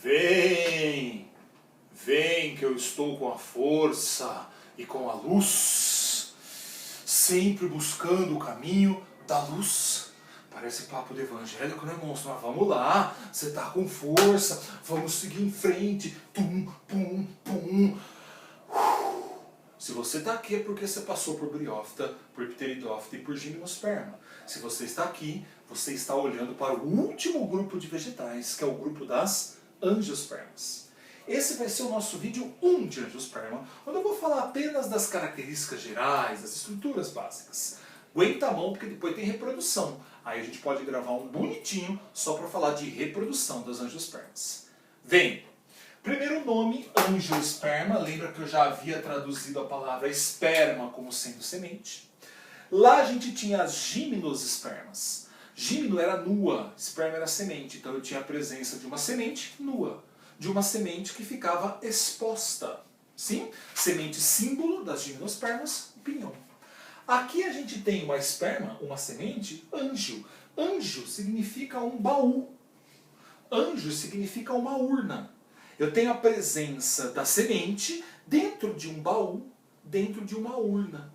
Vem, vem que eu estou com a força e com a luz, sempre buscando o caminho da luz. Parece papo de evangélico, né, monstro? Mas vamos lá, você tá com força, vamos seguir em frente. Tum, pum, pum. Se você está aqui é porque você passou por briófita, por pteridófita e por gimnosperma. Se você está aqui, você está olhando para o último grupo de vegetais, que é o grupo das angiospermas. Esse vai ser o nosso vídeo 1 de angiosperma, onde eu vou falar apenas das características gerais, das estruturas básicas. Aguenta a mão porque depois tem reprodução. Aí a gente pode gravar um bonitinho só para falar de reprodução das angiospermas. Vem! Primeiro nome, angiosperma. Lembra que eu já havia traduzido a palavra esperma como sendo semente. Lá a gente tinha as gimnospermas. Gimno era nua, esperma era semente. Então eu tinha a presença de uma semente nua, de uma semente que ficava exposta. Sim? Semente símbolo das gimnospermas, o pinhão. Aqui a gente tem uma esperma, uma semente, anjo. Anjo significa um baú. Anjo significa uma urna. Eu tenho a presença da semente dentro de um baú, dentro de uma urna.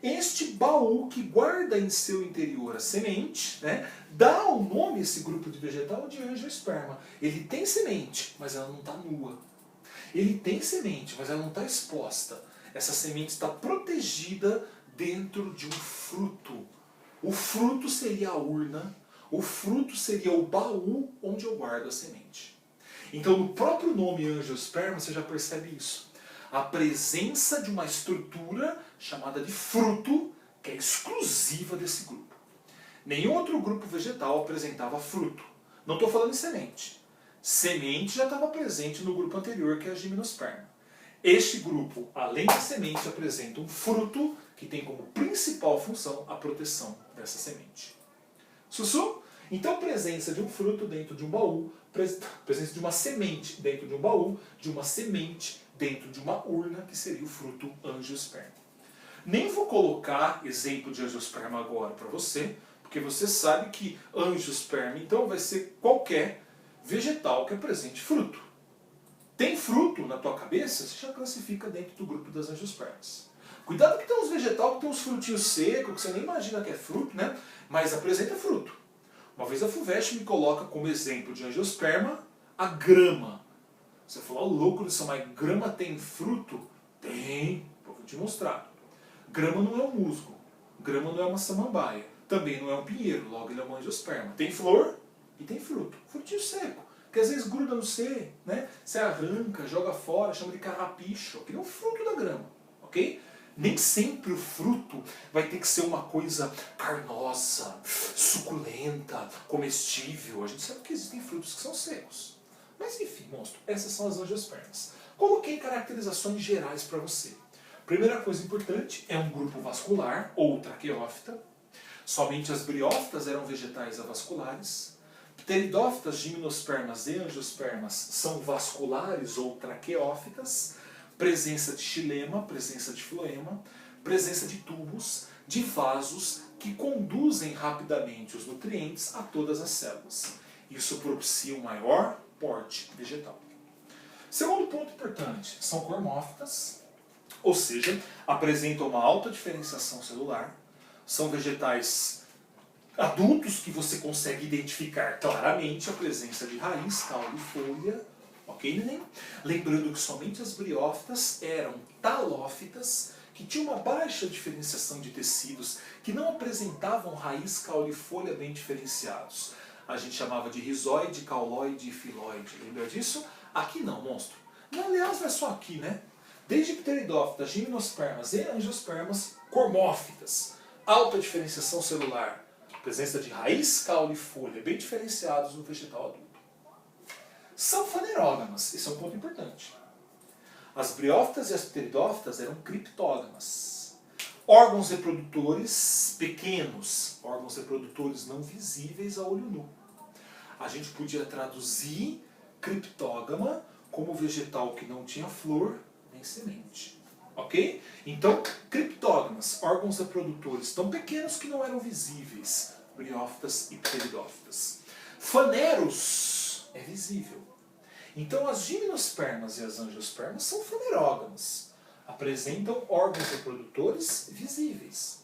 Este baú que guarda em seu interior a semente, né, dá o nome a esse grupo de vegetal de angiosperma. Ele tem semente, mas ela não está nua. Ele tem semente, mas ela não está exposta. Essa semente está protegida dentro de um fruto. O fruto seria a urna, o fruto seria o baú onde eu guardo a semente. Então, no próprio nome angiosperma, você já percebe isso. A presença de uma estrutura chamada de fruto, que é exclusiva desse grupo. Nenhum outro grupo vegetal apresentava fruto. Não estou falando em semente. Semente já estava presente no grupo anterior, que é a gimnosperma. Este grupo, além da semente, apresenta um fruto que tem como principal função a proteção dessa semente. Sussu? Então, presença de um fruto dentro de um baú, presença de uma semente dentro de um baú, de uma semente dentro de uma urna, que seria o fruto angiosperma. Nem vou colocar exemplo de angiosperma agora para você, porque você sabe que angiosperma, então, vai ser qualquer vegetal que apresente fruto. Tem fruto na tua cabeça, você já classifica dentro do grupo das angiospermas. Cuidado que tem uns vegetais que tem uns frutinhos secos, que você nem imagina que é fruto, né? Mas apresenta fruto. Uma vez a FUVEST me coloca como exemplo de angiosperma a grama. Você falou, louco disso, mas grama tem fruto? Tem, vou te mostrar. Grama não é um musgo, grama não é uma samambaia, também não é um pinheiro, logo ele é uma angiosperma. Tem flor e tem fruto, frutinho seco, que às vezes gruda no C, né? Você arranca, joga fora, chama de carrapicho, aquele é um fruto da grama, ok? Nem sempre o fruto vai ter que ser uma coisa carnosa, suculenta, comestível. A gente sabe que existem frutos que são secos. Mas enfim, monstro, essas são as angiospermas. Coloquei caracterizações gerais para você. Primeira coisa importante, é um grupo vascular, ou traqueófita. Somente as briófitas eram vegetais avasculares. Pteridófitas, gimnospermas e angiospermas são vasculares ou traqueófitas. Presença de xilema, presença de floema, presença de tubos, de vasos que conduzem rapidamente os nutrientes a todas as células. Isso propicia um maior porte vegetal. Segundo ponto importante, são cormófitas, ou seja, apresentam uma alta diferenciação celular, são vegetais adultos que você consegue identificar claramente a presença de raiz, caule e folha. Ok, neném? Lembrando que somente as briófitas eram talófitas, que tinham uma baixa diferenciação de tecidos, que não apresentavam raiz, caule e folha bem diferenciados. A gente chamava de rizoide, cauloide e filóide. Lembra disso? Aqui não, monstro. Não, aliás, não é só aqui, né? Desde pteridófitas, gimnospermas e angiospermas, cormófitas. Alta diferenciação celular. Presença de raiz, caule e folha bem diferenciados no vegetal adulto. São fanerógamas, esse é um ponto importante. As briófitas e as pteridófitas eram criptógamas. Órgãos reprodutores pequenos, órgãos reprodutores não visíveis a olho nu. A gente podia traduzir criptógama como vegetal que não tinha flor nem semente. Ok? Então, criptógamas, órgãos reprodutores tão pequenos que não eram visíveis, briófitas e pteridófitas. Faneros é visível. Então as gimnospermas e as angiospermas são fanerógamas, apresentam órgãos reprodutores visíveis.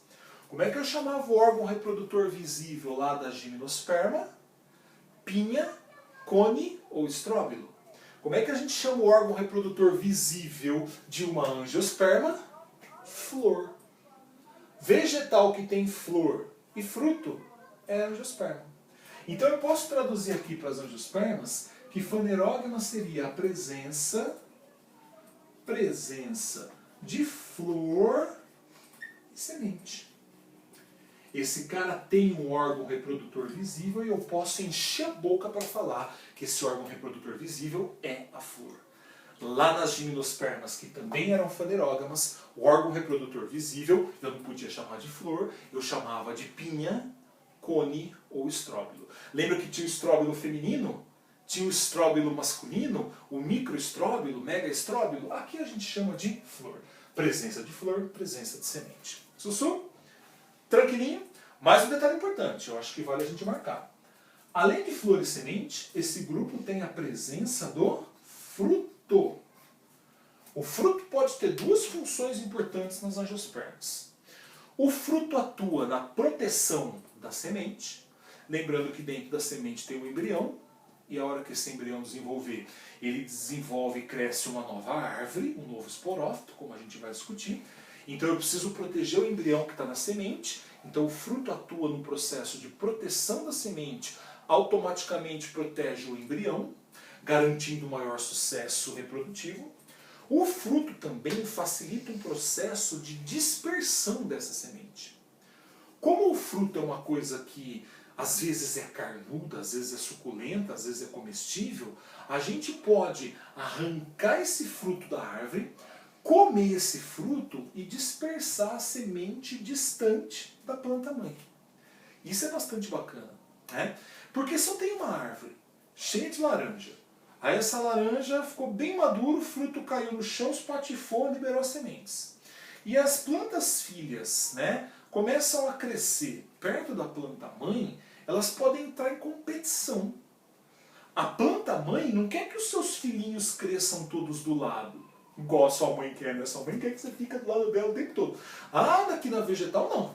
Como é que eu chamava o órgão reprodutor visível lá da gimnosperma? Pinha, cone ou estróbilo. Como é que a gente chama o órgão reprodutor visível de uma angiosperma? Flor. Vegetal que tem flor e fruto é angiosperma. Então eu posso traduzir aqui para as angiospermas que fanerógama seria a presença de flor e semente. Esse cara tem um órgão reprodutor visível e eu posso encher a boca para falar que esse órgão reprodutor visível é a flor. Lá nas gimnospermas, que também eram fanerógamas, o órgão reprodutor visível eu não podia chamar de flor, eu chamava de pinha, cone ou estróbilo. Lembra que tinha o estróbilo feminino? Tinha o estróbilo masculino, o microestróbilo, megaestróbilo? Aqui a gente chama de flor. Presença de flor, presença de semente. Sussu? Tranquilinho? Mais um detalhe importante, eu acho que vale a gente marcar. Além de flor e semente, esse grupo tem a presença do fruto. O fruto pode ter duas funções importantes nas angiospermas. O fruto atua na proteção da semente, lembrando que dentro da semente tem um embrião, e a hora que esse embrião desenvolver, ele desenvolve e cresce uma nova árvore, um novo esporófito, como a gente vai discutir. Então eu preciso proteger o embrião que está na semente, então o fruto atua no processo de proteção da semente, automaticamente protege o embrião, garantindo maior sucesso reprodutivo. O fruto também facilita um processo de dispersão dessa semente. Como o fruto é uma coisa que às vezes é carnuda, às vezes é suculenta, às vezes é comestível, a gente pode arrancar esse fruto da árvore, comer esse fruto e dispersar a semente distante da planta-mãe. Isso é bastante bacana, né? Porque se eu tenho uma árvore cheia de laranja, aí essa laranja ficou bem madura, o fruto caiu no chão, espatifou, liberou as sementes. E as plantas filhas, né, começam a crescer perto da planta-mãe, elas podem entrar em competição. A planta-mãe não quer que os seus filhinhos cresçam todos do lado, igual a sua mãe quer, né? Sua mãe quer que você fique do lado dela o tempo todo. Ah, daqui na vegetal não.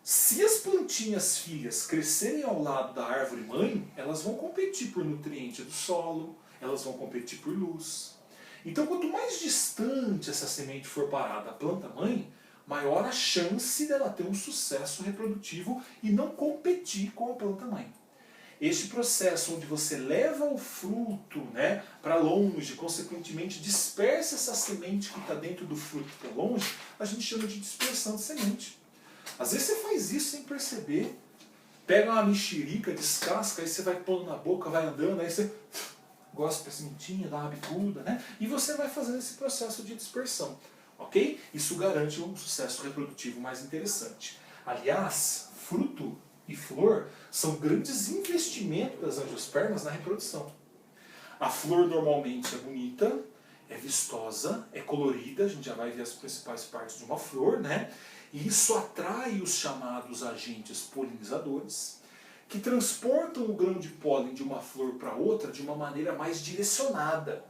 Se as plantinhas filhas crescerem ao lado da árvore-mãe, elas vão competir por nutriente do solo, elas vão competir por luz. Então, quanto mais distante essa semente for parar da planta-mãe, maior a chance dela ter um sucesso reprodutivo e não competir com a planta-mãe. Este processo onde você leva o fruto, né, para longe, consequentemente dispersa essa semente que está dentro do fruto para longe, a gente chama de dispersão de semente. Às vezes você faz isso sem perceber, pega uma mexerica, descasca, aí você vai pondo na boca, vai andando, aí você gospe a sementinha, dá uma bicuda, né? E você vai fazendo esse processo de dispersão, ok? Isso garante um sucesso reprodutivo mais interessante. Aliás, fruto e flor são grandes investimentos das angiospermas na reprodução. A flor normalmente é bonita, é vistosa, é colorida, a gente já vai ver as principais partes de uma flor, né? E isso atrai os chamados agentes polinizadores, que transportam o grão de pólen de uma flor para outra de uma maneira mais direcionada.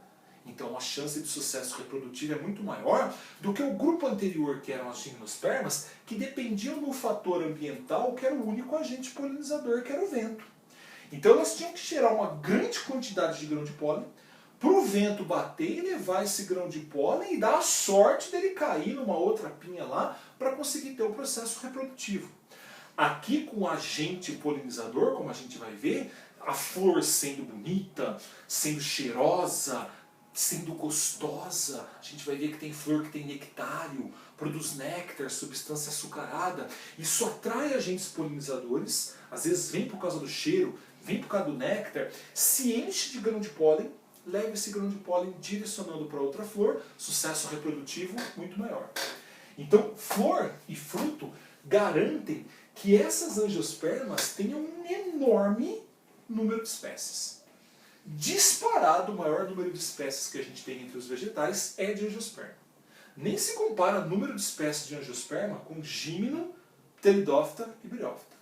Então a chance de sucesso reprodutivo é muito maior do que o grupo anterior, que eram as gimnospermas, que dependiam do fator ambiental, que era o único agente polinizador, que era o vento. Então elas tinham que gerar uma grande quantidade de grão de pólen, para o vento bater e levar esse grão de pólen e dar a sorte dele cair numa outra pinha lá para conseguir ter um processo reprodutivo. Aqui com o agente polinizador, como a gente vai ver, a flor sendo bonita, sendo cheirosa, sendo gostosa, a gente vai ver que tem flor que tem nectário, produz néctar, substância açucarada. Isso atrai agentes polinizadores, às vezes vem por causa do cheiro, vem por causa do néctar, se enche de grão de pólen, leva esse grão de pólen direcionando para outra flor, sucesso reprodutivo muito maior. Então, flor e fruto garantem que essas angiospermas tenham um enorme número de espécies. Disparado, o maior número de espécies que a gente tem entre os vegetais é de angiosperma. Nem se compara o número de espécies de angiosperma com gímino, pteridófita e briófita.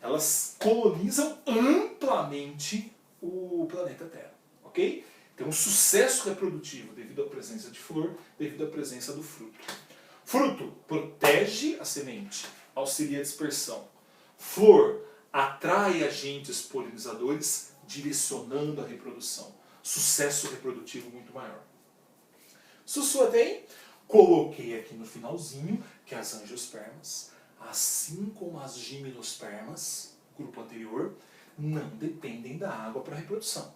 Elas colonizam amplamente o planeta Terra. Ok? Tem um sucesso reprodutivo devido à presença de flor, devido à presença do fruto. Fruto protege a semente, auxilia a dispersão. Flor atrai agentes polinizadores, direcionando a reprodução. Sucesso reprodutivo muito maior. Sussu até aí? Coloquei aqui no finalzinho que as angiospermas, assim como as gimnospermas, grupo anterior, não dependem da água para a reprodução.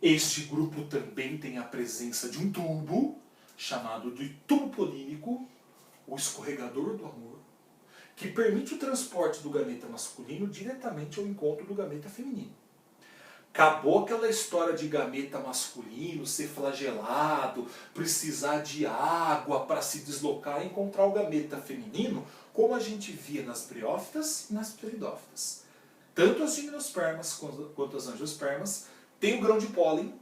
Este grupo também tem a presença de um tubo, chamado de tubo polínico, o escorregador do amor, que permite o transporte do gameta masculino diretamente ao encontro do gameta feminino. Acabou aquela história de gameta masculino ser flagelado, precisar de água para se deslocar e encontrar o gameta feminino, como a gente via nas briófitas e nas pteridófitas. Tanto as gimnospermas quanto as angiospermas têm o grão de pólen,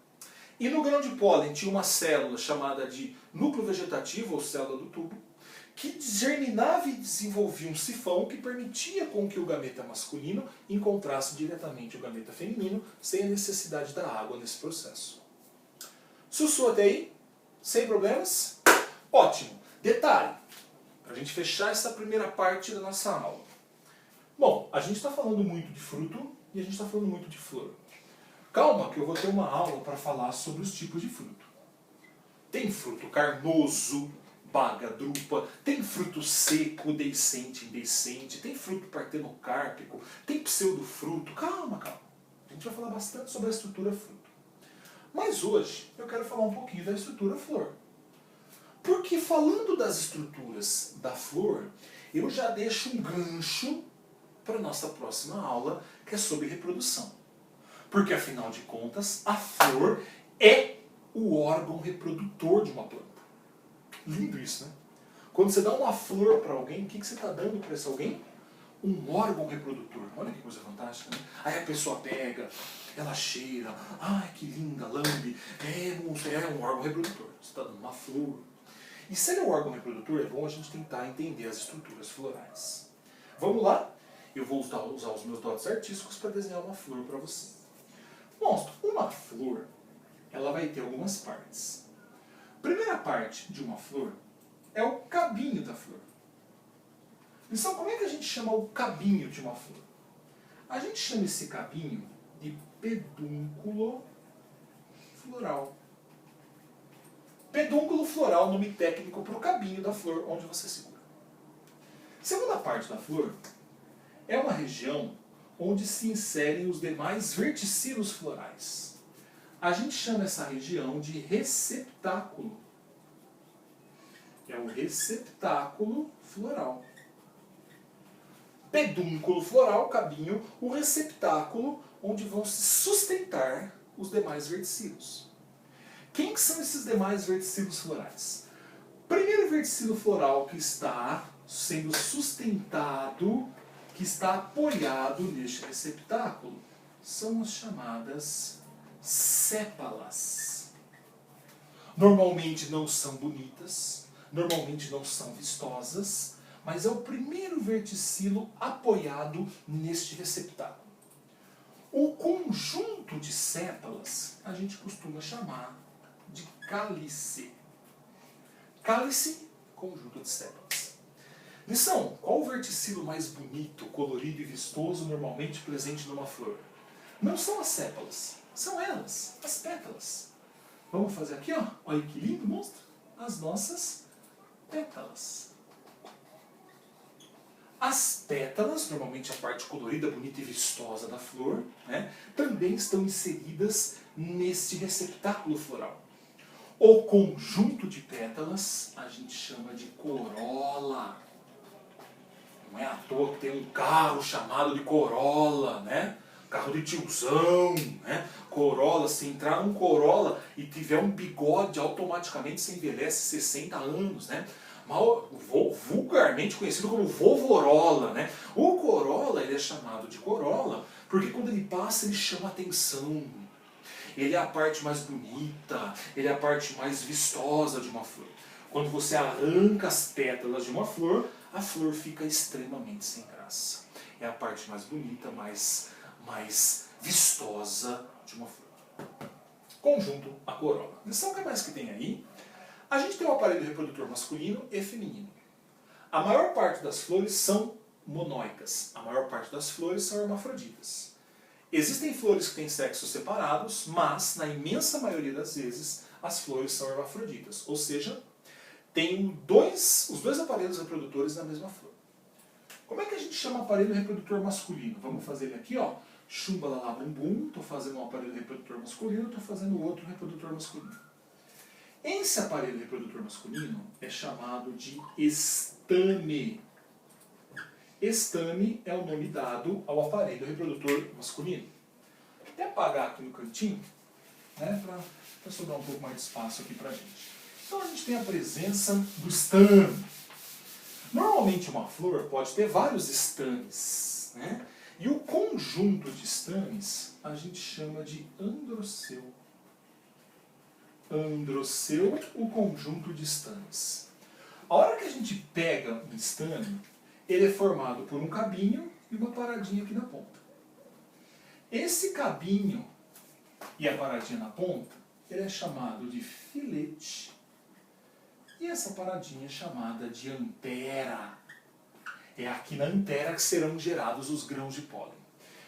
e no grão de pólen tinha uma célula chamada de núcleo vegetativo, ou célula do tubo, que germinava e desenvolvia um sifão que permitia com que o gameta masculino encontrasse diretamente o gameta feminino, sem a necessidade da água nesse processo. Sussu até aí? Sem problemas? Ótimo! Detalhe, para a gente fechar essa primeira parte da nossa aula. Bom, a gente está falando muito de fruto e a gente está falando muito de flor. Calma que eu vou ter uma aula para falar sobre os tipos de fruto. Tem fruto carnoso, baga, drupa, tem fruto seco, deiscente, indecente, tem fruto partenocárpico, tem pseudofruto. Calma, calma. A gente vai falar bastante sobre a estrutura fruto. Mas hoje eu quero falar um pouquinho da estrutura flor. Porque falando das estruturas da flor, eu já deixo um gancho para a nossa próxima aula, que é sobre reprodução. Porque afinal de contas, a flor é o órgão reprodutor de uma planta. Lindo isso, né? Quando você dá uma flor para alguém, o que você está dando para esse alguém? Um órgão reprodutor. Olha que coisa fantástica, né? Aí a pessoa pega, ela cheira, ai que linda, lambe, é um órgão reprodutor. Você está dando uma flor. E se ele é um órgão reprodutor, é bom a gente tentar entender as estruturas florais. Vamos lá? Eu vou usar os meus dotes artísticos para desenhar uma flor para você. Monstro, uma flor, ela vai ter algumas partes. Primeira parte de uma flor é o cabinho da flor. Então, como é que a gente chama o cabinho de uma flor? A gente chama esse cabinho de pedúnculo floral. Pedúnculo floral, nome técnico para o cabinho da flor, onde você segura. Segunda parte da flor é uma região onde se inserem os demais verticilos florais. A gente chama essa região de receptáculo. É o receptáculo floral. Pedúnculo floral, cabinho, o receptáculo onde vão se sustentar os demais verticilos. Quem que são esses demais verticilos florais? Primeiro verticilo floral que está sendo sustentado, que está apoiado neste receptáculo, são as chamadas sépalas. Normalmente não são bonitas, normalmente não são vistosas, mas é o primeiro verticilo apoiado neste receptáculo. O conjunto de sépalas a gente costuma chamar de cálice. Cálice, conjunto de sépalas. Lição: qual o verticilo mais bonito, colorido e vistoso normalmente presente numa flor? Não são as sépalas, são elas, as pétalas. Vamos fazer aqui, ó. Olha que lindo, monstro. As nossas pétalas. As pétalas, normalmente a parte colorida, bonita e vistosa da flor, né, também estão inseridas neste receptáculo floral. O conjunto de pétalas a gente chama de corola. Não é à toa que tem um carro chamado de Corolla, né? Carro de tiozão, né? Corolla, se entrar num Corolla e tiver um bigode, automaticamente você envelhece 60 anos, né? Vulgarmente conhecido como Vovorola, né? O Corolla, ele é chamado de Corolla porque quando ele passa ele chama atenção. Ele é a parte mais bonita, ele é a parte mais vistosa de uma flor. Quando você arranca as pétalas de uma flor, a flor fica extremamente sem graça. É a parte mais bonita, mais vistosa de uma flor. conjunto a corola. Lição que mais que tem aí? A gente tem um aparelho reprodutor masculino e feminino. A maior parte das flores são monóicas. A maior parte das flores são hermafroditas. Existem flores que têm sexos separados, mas, na imensa maioria das vezes, as flores são hermafroditas. Ou seja, tem os dois aparelhos reprodutores na mesma flor. Como é que a gente chama aparelho reprodutor masculino? Vamos fazer ele aqui, ó. Chumbalalá bumbum, estou fazendo um aparelho reprodutor masculino, estou fazendo outro reprodutor masculino. Esse aparelho reprodutor masculino é chamado de estame. Estame é o nome dado ao aparelho reprodutor masculino. Vou até apagar aqui no cantinho, né, para sobrar um pouco mais de espaço aqui para a gente. Então a gente tem a presença do estame. Normalmente uma flor pode ter vários estames, né? E o conjunto de estames a gente chama de androceu. Androceu, o conjunto de estames. A hora que a gente pega um estame, ele é formado por um cabinho e uma paradinha aqui na ponta. Esse cabinho e a paradinha na ponta, ele é chamado de filete. E essa paradinha é chamada de antera. É aqui na antera que serão gerados os grãos de pólen.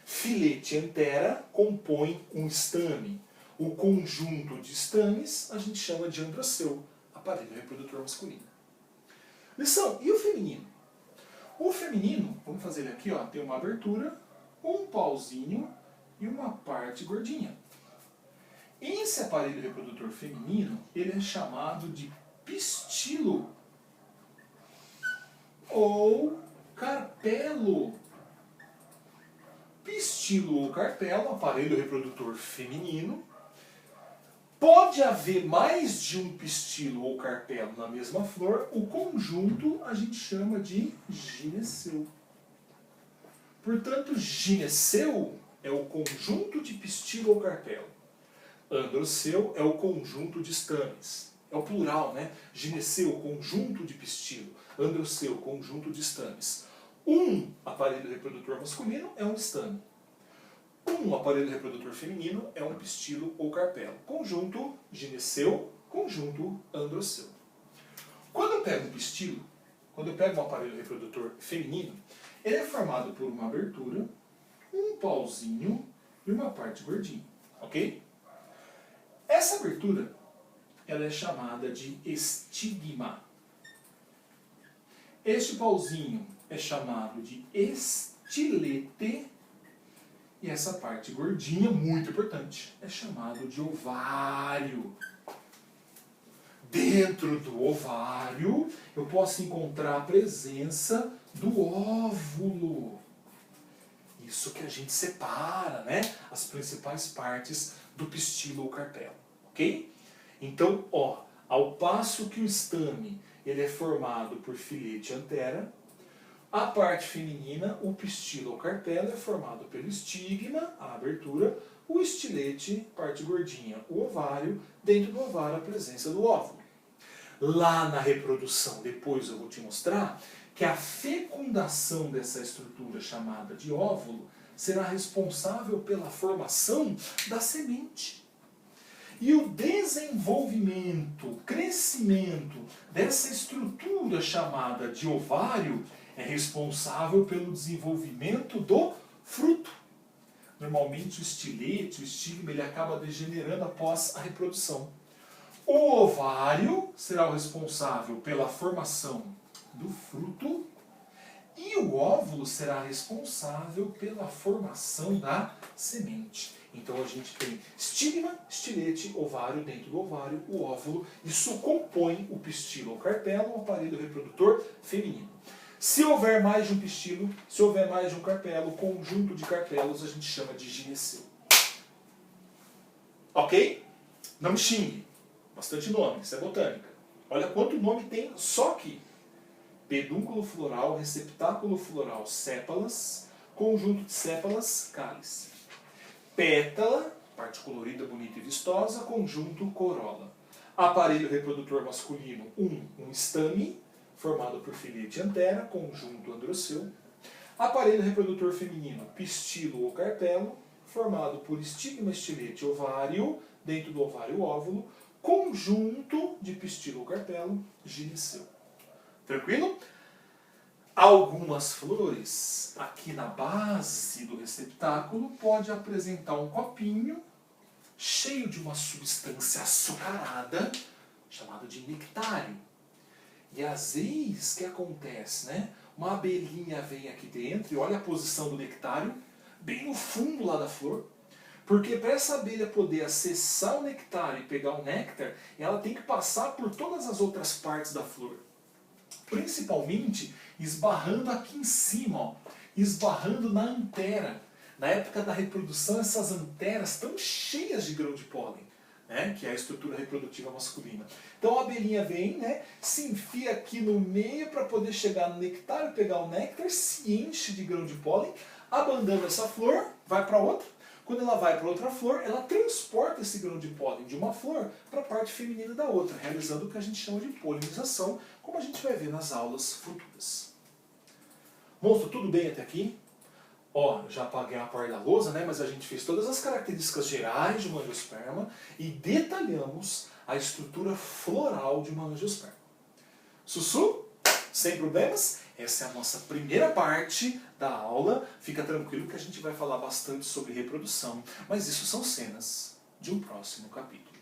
Filete e antera compõem um estame. O conjunto de estames a gente chama de androceu, aparelho reprodutor masculino. Lição, e o feminino? O feminino, vamos fazer ele aqui, ó, tem uma abertura, um pauzinho e uma parte gordinha. Esse aparelho reprodutor feminino, ele é chamado de pistilo ou carpelo. Pistilo ou carpelo, aparelho reprodutor feminino. Pode haver mais de um pistilo ou carpelo na mesma flor, o conjunto a gente chama de gineceu. Portanto, gineceu é o conjunto de pistilo ou carpelo. Androceu é o conjunto de estames. É o plural, né? Gineceu, conjunto de pistilo. Androceu, conjunto de estames. Um aparelho reprodutor masculino é um estame. Um aparelho reprodutor feminino é um pistilo ou carpelo. Conjunto gineceu, conjunto androceu. Quando eu pego um pistilo, quando eu pego um aparelho reprodutor feminino, ele é formado por uma abertura, um pauzinho e uma parte gordinha, ok? Essa abertura, ela é chamada de estigma. Este pauzinho é chamado de estilete. E essa parte gordinha, muito importante, é chamado de ovário. Dentro do ovário, eu posso encontrar a presença do óvulo. Isso que a gente separa, né? As principais partes do pistilo ou carpelo, ok? Então, ó, ao passo que o estame ele é formado por filete e antera, a parte feminina, o pistilo ou carpelo, é formado pelo estigma, a abertura, o estilete, parte gordinha, o ovário, dentro do ovário a presença do óvulo. Lá na reprodução, depois eu vou te mostrar, que a fecundação dessa estrutura chamada de óvulo será responsável pela formação da semente. E o desenvolvimento, crescimento dessa estrutura chamada de ovário é responsável pelo desenvolvimento do fruto. Normalmente o estilete, o estigma, ele acaba degenerando após a reprodução. O ovário será o responsável pela formação do fruto e o óvulo será responsável pela formação da semente. Então a gente tem estigma, estilete, ovário, dentro do ovário, o óvulo. Isso compõe o pistilo ou carpelo, o aparelho reprodutor feminino. Se houver mais de um pistilo, se houver mais de um carpelo, conjunto de carpelos a gente chama de gineceu. Ok? Não me xingue. Bastante nome, isso é botânica. Olha quanto nome tem só aqui. Pedúnculo floral, receptáculo floral, sépalas, conjunto de sépalas, cálice. Pétala, parte colorida, bonita e vistosa, conjunto corola. Aparelho reprodutor masculino, um estame, formado por filete e antera, conjunto androceu. Aparelho reprodutor feminino, pistilo ou carpelo, formado por estigma, estilete, ovário, dentro do ovário óvulo, conjunto de pistilo ou carpelo, gineceu. Tranquilo? Algumas flores, aqui na base do receptáculo, pode apresentar um copinho cheio de uma substância açucarada, chamada de nectário. E às vezes, o que acontece, né? Uma abelhinha vem aqui dentro e olha a posição do nectário, bem no fundo lá da flor, porque para essa abelha poder acessar o nectário e pegar o néctar, ela tem que passar por todas as outras partes da flor. Principalmente esbarrando aqui em cima, ó, esbarrando na antera. Na época da reprodução, essas anteras estão cheias de grão de pólen, né, que é a estrutura reprodutiva masculina. Então a abelhinha vem, né, se enfia aqui no meio para poder chegar no nectário, pegar o néctar, se enche de grão de pólen, abandona essa flor, vai para outra. Quando ela vai para outra flor, ela transporta esse grão de pólen de uma flor para a parte feminina da outra, realizando o que a gente chama de polinização, como a gente vai ver nas aulas futuras. Monstro, tudo bem até aqui? Ó, já apaguei a parte da lousa, né, mas a gente fez todas as características gerais de uma angiosperma e detalhamos a estrutura floral de uma angiosperma. Sussu? Sem problemas? Essa é a nossa primeira parte da aula. Fica tranquilo que a gente vai falar bastante sobre reprodução, mas isso são cenas de um próximo capítulo.